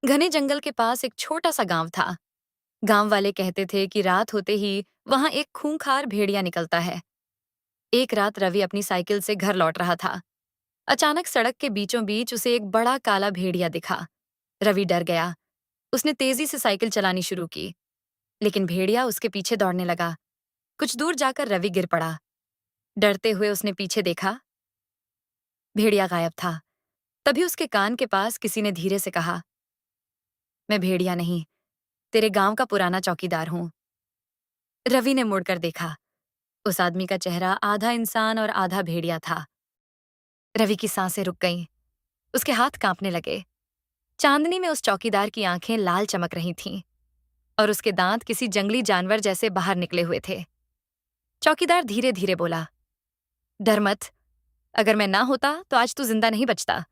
घने जंगल के पास एक छोटा सा गांव था। गांव वाले कहते थे कि रात होते ही वहां एक खूंखार भेड़िया निकलता है। एक रात रवि अपनी साइकिल से घर लौट रहा था। अचानक सड़क के बीचों बीच उसे एक बड़ा काला भेड़िया दिखा। रवि डर गया। उसने तेजी से साइकिल चलानी शुरू की, लेकिन भेड़िया उसके पीछे दौड़ने लगा। कुछ दूर जाकर रवि गिर पड़ा। डरते हुए उसने पीछे देखा। भेड़िया गायब था। तभी उसके कान के पास किसी ने धीरे से कहा, मैं भेड़िया नहीं, तेरे गांव का पुराना चौकीदार हूं। रवि ने मुड़कर देखा। उस आदमी का चेहरा आधा इंसान और आधा भेड़िया था। रवि की सांसें रुक गईं। उसके हाथ कांपने लगे। चांदनी में उस चौकीदार की आंखें लाल चमक रही थीं और उसके दांत किसी जंगली जानवर जैसे बाहर निकले हुए थे। चौकीदार धीरे धीरे बोला, डर मत, अगर मैं ना होता तो आज तू जिंदा नहीं बचता।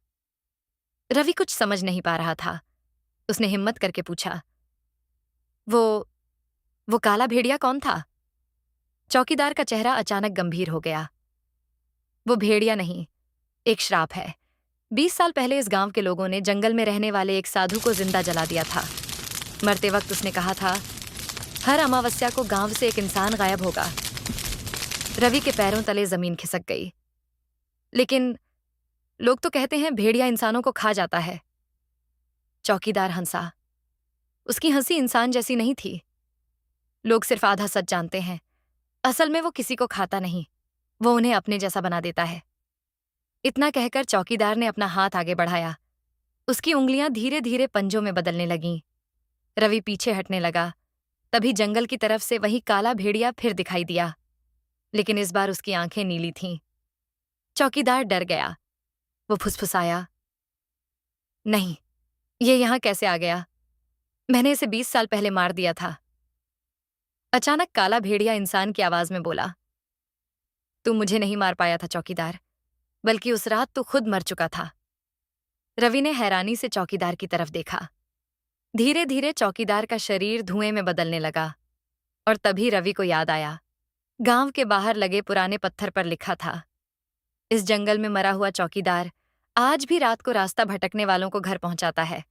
रवि कुछ समझ नहीं पा रहा था। उसने हिम्मत करके पूछा, वो वो काला भेड़िया कौन था? चौकीदार का चेहरा अचानक गंभीर हो गया। वो भेड़िया नहीं, एक श्राप है। 20 साल पहले इस गांव के लोगों ने जंगल में रहने वाले एक साधु को जिंदा जला दिया था। मरते वक्त उसने कहा था, हर अमावस्या को गांव से एक इंसान गायब होगा। रवि के पैरों तले जमीन खिसक गई। लेकिन लोग तो कहते हैं भेड़िया इंसानों को खा जाता है। चौकीदार हंसा। उसकी हंसी इंसान जैसी नहीं थी। लोग सिर्फ आधा सच जानते हैं। असल में वो किसी को खाता नहीं, वो उन्हें अपने जैसा बना देता है। इतना कहकर चौकीदार ने अपना हाथ आगे बढ़ाया। उसकी उंगलियां धीरे धीरे पंजों में बदलने लगीं। रवि पीछे हटने लगा। तभी जंगल की तरफ से वही काला भेड़िया फिर दिखाई दिया, लेकिन इस बार उसकी आंखें नीली थीं। चौकीदार डर गया। वो फुसफुसाया, नहीं, ये यहां कैसे आ गया? मैंने इसे 20 साल पहले मार दिया था। अचानक काला भेड़िया इंसान की आवाज में बोला, तू मुझे नहीं मार पाया था चौकीदार, बल्कि उस रात तू खुद मर चुका था। रवि ने हैरानी से चौकीदार की तरफ देखा। धीरे धीरे चौकीदार का शरीर धुएं में बदलने लगा और तभी रवि को याद आया। गांव के बाहर लगे पुराने पत्थर पर लिखा था, इस जंगल में मरा हुआ चौकीदार आज भी रात को रास्ता भटकने वालों को घर पहुंचाता है।